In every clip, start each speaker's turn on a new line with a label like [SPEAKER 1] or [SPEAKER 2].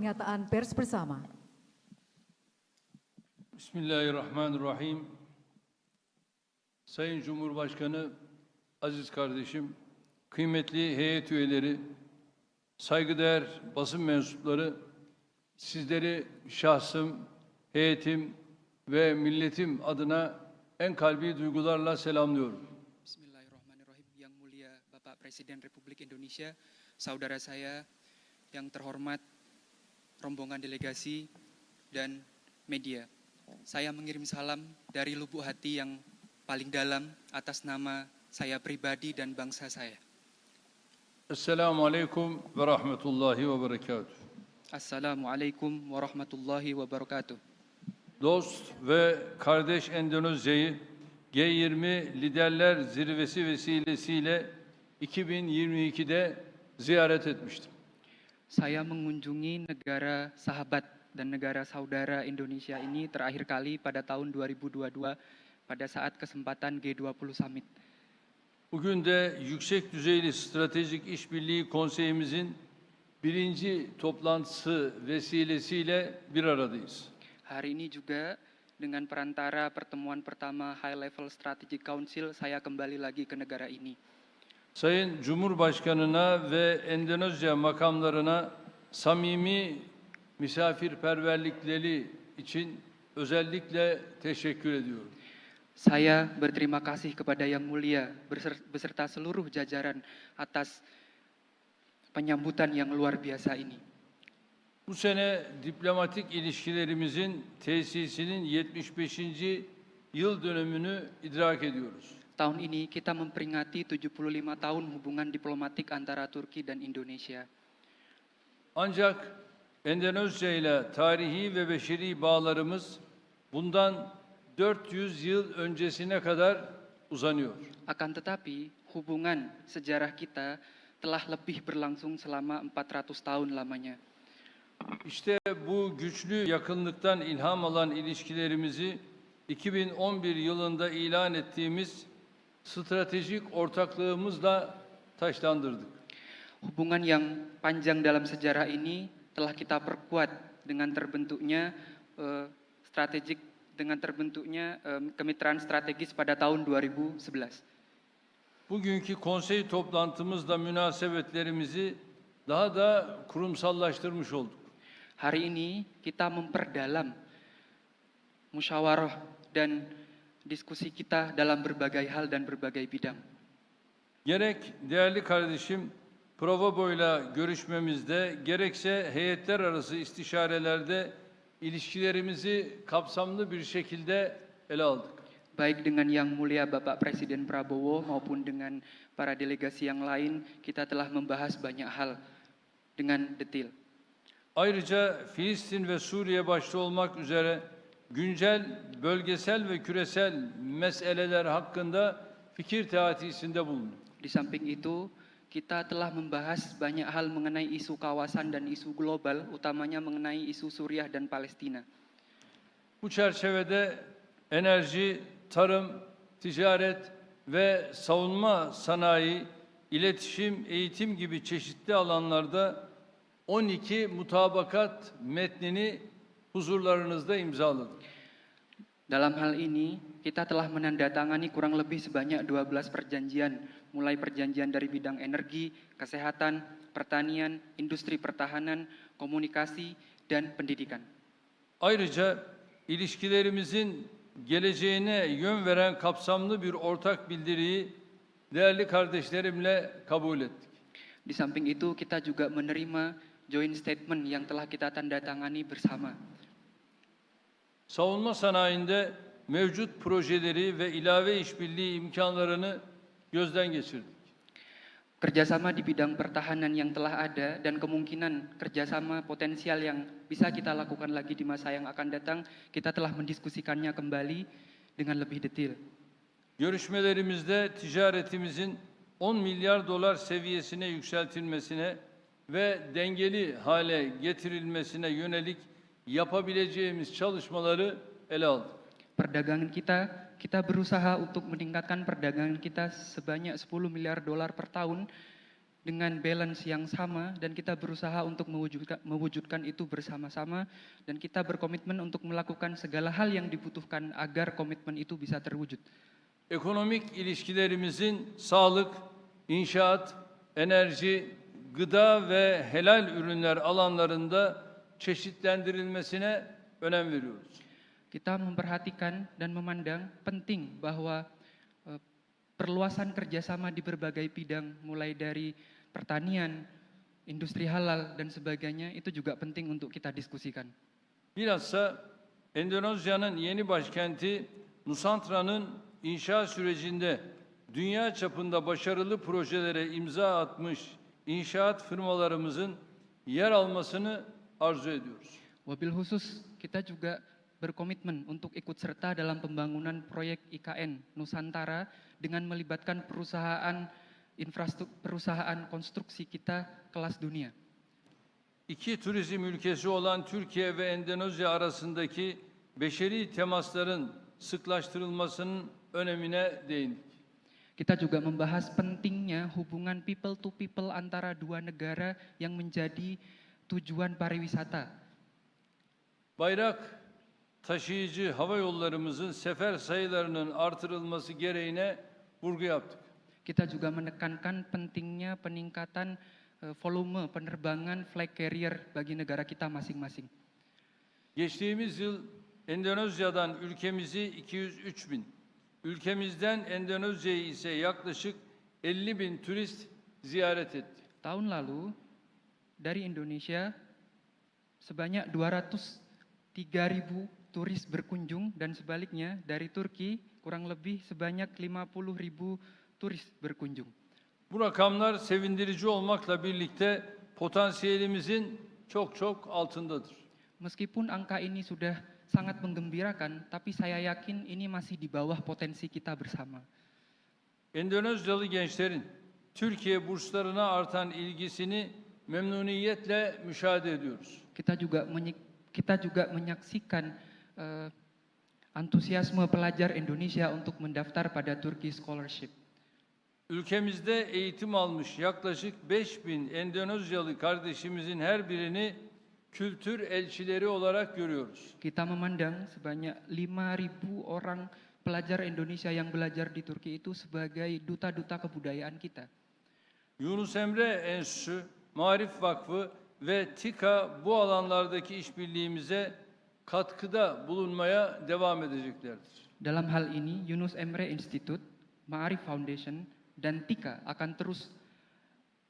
[SPEAKER 1] pernyataan pers bersama.
[SPEAKER 2] Bismillahirrahmanirrahim. Sayın Cumhurbaşkanı, aziz kardeşim, kıymetli heyet üyeleri, saygıdeğer basın mensupları, sizleri şahsım, heyetim ve milletim adına en kalbi duygularla selamlıyorum.
[SPEAKER 3] Bismillahirrahmanirrahim. Yang mulia Bapak Presiden Republik Indonesia, saudara saya yang terhormat, rombongan delegasi dan media. Saya mengirim salam dari lubuk hati yang paling dalam atas nama saya pribadi dan bangsa saya.
[SPEAKER 2] Esselamu Aleyküm ve Rahmetullahi ve Berekatuhu.
[SPEAKER 3] Assalamualaikum warahmatullahi wabarakatuh.
[SPEAKER 2] Dost ve kardeş Endonezya'yı G20 Liderler Zirvesi vesilesiyle 2022'de ziyaret etmiştim.
[SPEAKER 3] Saya mengunjungi negara sahabat dan negara saudara Indonesia ini terakhir kali pada tahun 2022 pada saat kesempatan G20 Summit.
[SPEAKER 2] Bugün de yüksek düzeyli stratejik işbirliği konseyimizin birinci toplantısı vesilesiyle bir aradayız.
[SPEAKER 3] Hari ini juga dengan perantara pertemuan pertama High Level Strategic Council, saya kembali lagi ke negara ini.
[SPEAKER 2] Sayın Cumhurbaşkanına ve Endonezya makamlarına samimi misafirperverlikleri için özellikle teşekkür ediyorum.
[SPEAKER 3] Saya berterima kasih kepada Yang Mulia beserta seluruh jajaran atas penyambutan yang luar biasa ini.
[SPEAKER 2] Bu sene diplomatik ilişkilerimizin tesisinin 75. yıl dönümünü idrak ediyoruz.
[SPEAKER 3] Tahun ini kita memperingati 75 tahun hubungan diplomatik antara Turki dan Indonesia.
[SPEAKER 2] Ancak Endonezya ile tarihi ve beşeri bağlarımız bundan 400 yıl öncesine kadar uzanıyor.
[SPEAKER 3] Akan tetapi, hubungan sejarah kita telah lebih berlangsung selama 400 tahun lamanya.
[SPEAKER 2] İşte bu güçlü yakınlıktan ilham alan ilişkilerimizi 2011 yılında ilan ettiğimiz stratejik ortaklığımızla taşlandırdık.
[SPEAKER 3] Hubungan yang panjang dalam sejarah ini telah kita perkuat dengan terbentuknya kemitraan strategis pada tahun 2011.
[SPEAKER 2] Bugünkü konsey toplantımızda münasebetlerimizi daha da kurumsallaştırmış olduk.
[SPEAKER 3] Hari ini kita memperdalam musyawarah dan diskusi kita dalam berbagai hal dan berbagai bidang.
[SPEAKER 2] Gerek değerli kardeşim Provobo'yla görüşmemizde, gerekse heyetler arası istişarelerde ilişkilerimizi kapsamlı bir şekilde ele aldık.
[SPEAKER 3] Baik dengan Yang Mulia Bapak Presiden Prabowo maupun dengan para delegasi yang lain, kita telah membahas banyak hal dengan detail.
[SPEAKER 2] Ayrıca Filistin ve Suriye başta olmak üzere güncel, bölgesel ve küresel meseleler hakkında fikir teatisinde bulunduk.
[SPEAKER 3] Di samping itu, kita telah membahas banyak hal mengenai isu kawasan dan isu global, utamanya mengenai isu Suriah dan Palestina.
[SPEAKER 2] Bu çerçevede enerji, tarım, ticaret ve savunma sanayi, iletişim, eğitim gibi çeşitli alanlarda 12 mutabakat metnini huzurlarınızda imzaladık.
[SPEAKER 3] Dalam hal ini, kita telah menandatangani kurang lebih sebanyak 12 perjanjian, mulai perjanjian dari bidang energi, kesehatan, pertanian, industri pertahanan, komunikasi, dan pendidikan.
[SPEAKER 2] Ayrıca ilişkilerimizin geleceğine yön veren kapsamlı bir ortak bildiriyi değerli kardeşlerimle kabul ettik.
[SPEAKER 3] Di samping itu, kita juga menerima joint statement yang telah kita tandatangani bersama.
[SPEAKER 2] Savunma sanayinde mevcut projeleri ve ilave işbirliği imkanlarını gözden geçirdik.
[SPEAKER 3] Kerjasama di bidang pertahanan yang telah ada dan kemungkinan kerjasama potensial yang bisa kita lakukan lagi di masa yang akan datang, kita telah mendiskusikannya kembali dengan lebih detail.
[SPEAKER 2] Görüşmelerimizde ticaretimizin 10 milyar dolar seviyesine yükseltilmesine ve dengeli hale getirilmesine yönelik yapabileceğimiz çalışmaları ele aldık.
[SPEAKER 3] Perdagangan kita berusaha untuk meningkatkan perdagangan kita sebanyak 10 miliar dolar per tahun dengan balance yang sama dan kita berusaha untuk mewujudkan itu bersama-sama dan kita berkomitmen untuk melakukan segala hal yang dibutuhkan agar komitmen itu bisa terwujud.
[SPEAKER 2] Ekonomik ilişkilerimizin sağlık, inşaat, enerji, gıda ve helal ürünler alanlarında çeşitlendirilmesine önem veriyoruz.
[SPEAKER 3] Kita memperhatikan dan memandang penting bahwa perluasan kerjasama di berbagai bidang mulai dari pertanian, industri halal dan sebagainya itu juga penting untuk kita diskusikan.
[SPEAKER 2] Bilhassa Endonezya'nın yeni başkenti Nusantra'nın inşa sürecinde dünya çapında başarılı projelere imza atmış inşaat firmalarımızın yer almasını arzu ediyoruz.
[SPEAKER 3] Wabil khusus kita juga berkomitmen untuk ikut serta dalam pembangunan proyek IKN Nusantara dengan melibatkan perusahaan konstruksi kita kelas dunia.
[SPEAKER 2] İki turizm ülkesi olan Türkiye ve Endonezya arasındaki beşeri temasların sıklaştırılmasının önemine değindik.
[SPEAKER 3] Kita juga membahas pentingnya hubungan people to people antara dua negara yang menjadi tujuan pariwisata.
[SPEAKER 2] Bayrak taşıyıcı hava yollarımızın sefer sayılarının artırılması gereğine vurgu yaptık.
[SPEAKER 3] Kita juga menekankan pentingnya peningkatan volume penerbangan flag carrier bagi negara kita masing-masing.
[SPEAKER 2] Geçtiğimiz yıl Endonezya'dan ülkemizi 203 bin, ülkemizden Endonezya'yı ise yaklaşık 50 bin turist ziyaret etti.
[SPEAKER 3] Tahun lalu dari Indonesia sebanyak 203.000 turis berkunjung dan sebaliknya dari Turki kurang lebih sebanyak 50.000 turis berkunjung.
[SPEAKER 2] Bu rakamlar sevindirici olmakla birlikte potansiyelimizin çok altındadır.
[SPEAKER 3] Meskipun angka ini sudah sangat menggembirakan, tapi saya yakin ini masih di bawah potensi kita bersama.
[SPEAKER 2] Endonezyalı gençlerin Türkiye burslarına artan ilgisini memnuniyetle müşahede ediyoruz.
[SPEAKER 3] Kita juga menyaksikan antusiasme pelajar Indonesia untuk mendaftar pada Turkey Scholarship.
[SPEAKER 2] Ülkemizde eğitim almış yaklaşık 5.000 Endonezyalı kardeşimizin her birini kültür elçileri olarak görüyoruz.
[SPEAKER 3] Kita memandang sebanyak 5.000 orang pelajar Indonesia yang belajar di Turki itu sebagai duta-duta kebudayaan kita.
[SPEAKER 2] Yunus Emre Enstitüsü, Maarif Vakfı ve TİKA bu alanlardaki işbirliğimize katkıda bulunmaya devam edeceklerdir.
[SPEAKER 3] Dalam hal ini, Yunus Emre Institute, Ma'arif Foundation, dan TİKA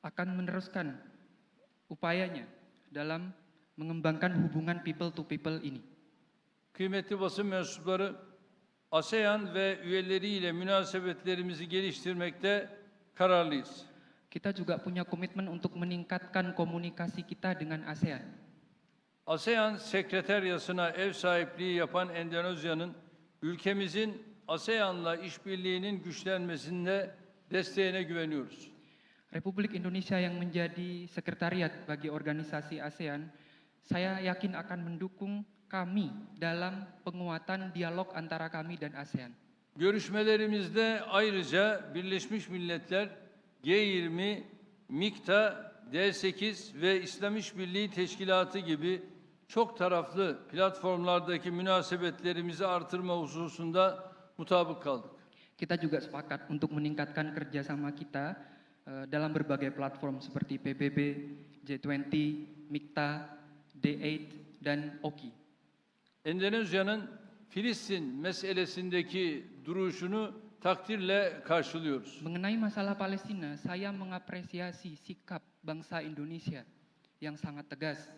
[SPEAKER 3] akan meneruskan upayanya dalam mengembangkan hubungan people to people ini.
[SPEAKER 2] Kıymetli basın mensupları, ASEAN ve üyeleriyle münasebetlerimizi geliştirmekte kararlıyız.
[SPEAKER 3] Kita juga punya komitmen untuk meningkatkan komunikasi kita dengan ASEAN.
[SPEAKER 2] ASEAN Sekreteryası'na ev sahipliği yapan Endonezya'nın ülkemizin ASEAN'la işbirliğinin güçlenmesinde desteğine güveniyoruz.
[SPEAKER 3] Republik Indonesia yang menjadi sekretariat bagi organisasi ASEAN, saya yakin akan mendukung kami dalam penguatan dialog antara kami dan ASEAN.
[SPEAKER 2] Görüşmelerimizde ayrıca Birleşmiş Milletler, G20, MİKTA, D8 ve İslam İşbirliği Teşkilatı gibi çok taraflı platformlardaki münasebetlerimizi artırma hususunda mutabık kaldık.
[SPEAKER 3] Kita juga sepakat untuk meningkatkan kerjasama kita dalam berbagai platform seperti PBB, G20, MİKTA, D8, dan OKI.
[SPEAKER 2] Endonezya'nın Filistin meselesindeki duruşunu takdirle karşılıyoruz.
[SPEAKER 3] Mengenai masalah Palestina, saya mengapresiasi sikap bangsa Indonesia yang sangat tegas.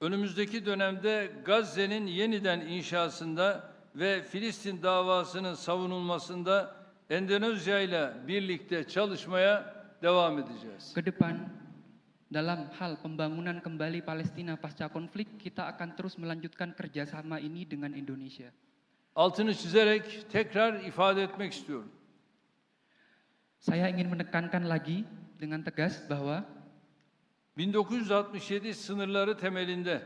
[SPEAKER 2] Önümüzdeki dönemde Gazze'nin yeniden inşasında ve Filistin davasının savunulmasında Endonezya ile birlikte çalışmaya devam edeceğiz.
[SPEAKER 3] Ke depan, dalam hal pembangunan kembali Palestina pasca konflik, kita akan terus melanjutkan kerjasama ini dengan Indonesia.
[SPEAKER 2] Altını çizerek tekrar ifade etmek istiyorum.
[SPEAKER 3] Saya ingin menekankan lagi dengan tegas bahwa
[SPEAKER 2] 1967 sınırları temelinde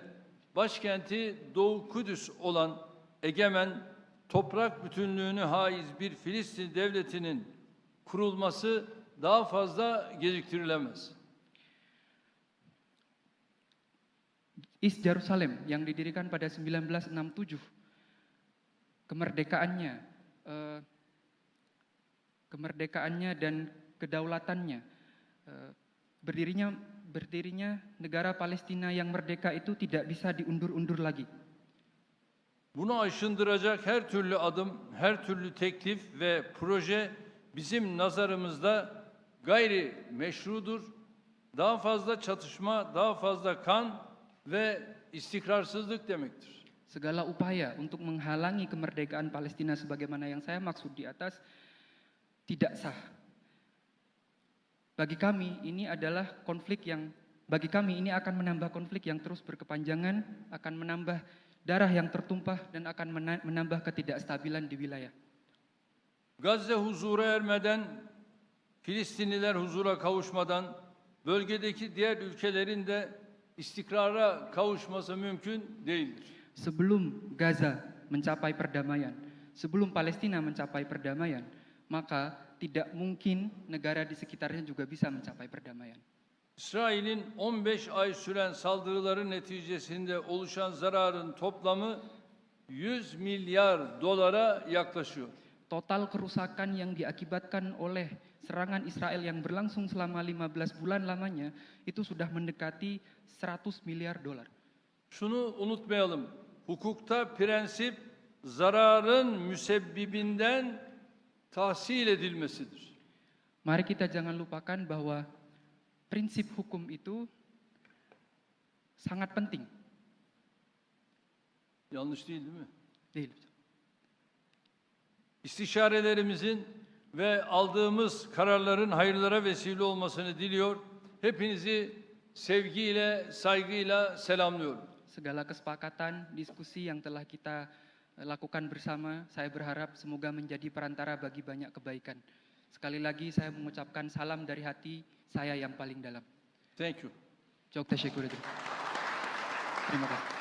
[SPEAKER 2] başkenti Doğu Kudüs olan egemen, toprak bütünlüğünü haiz bir Filistin devletinin kurulması daha fazla geciktirilemez.
[SPEAKER 3] East Jerusalem yang didirikan pada 1967, kemerdekaannya dan kedaulatannya, berdirinya negara Palestina yang merdeka itu tidak bisa diundur-undur lagi.
[SPEAKER 2] Bunu aşındıracak her türlü adım, her türlü teklif ve proje bizim nazarımızda gayri meşrudur. Daha fazla çatışma, daha fazla kan ve istikrarsızlık demektir.
[SPEAKER 3] Segala upaya untuk menghalangi kemerdekaan Palestina sebagaimana yang saya maksud di atas tidak sah. Bagi kami ini akan menambah konflik yang terus berkepanjangan, akan menambah darah yang tertumpah dan akan menambah ketidakstabilan di wilayah.
[SPEAKER 2] Gazze huzura ermeden, Filistinliler huzura kavuşmadan, bölgedeki diğer ülkelerin de istikrara kavuşması mümkün değildir.
[SPEAKER 3] Sebelum Gaza mencapai perdamaian, sebelum Palestina mencapai perdamaian, maka tidak mungkin negara di sekitarnya juga bisa mencapai perdamaian.
[SPEAKER 2] İsrail'in 15 ay süren saldırıları neticesinde oluşan zararın toplamı 100 milyar dolara yaklaşıyor.
[SPEAKER 3] Total kerusakan yang diakibatkan oleh serangan Israel yang berlangsung selama 15 bulan lamanya itu sudah mendekati 100 miliar dolar.
[SPEAKER 2] Şunu unutmayalım. Hukukta prensip zararın müsebbibinden tahsil edilmesidir.
[SPEAKER 3] Mari kita jangan lupakan bahwa prinsip hukum itu sangat penting.
[SPEAKER 2] Yanlış değil mi?
[SPEAKER 3] Değil.
[SPEAKER 2] İstişarelerimizin ve aldığımız kararların hayırlara vesile olmasını diliyor. Hepinizi sevgiyle, saygıyla selamlıyorum.
[SPEAKER 3] Segala kesepakatan, diskusi yang telah kita lakukan bersama, saya berharap semoga menjadi perantara bagi banyak kebaikan. Sekali lagi saya mengucapkan salam dari hati saya yang paling dalam.
[SPEAKER 2] Thank you.
[SPEAKER 3] Çok teşekkür ederim. Terima kasih.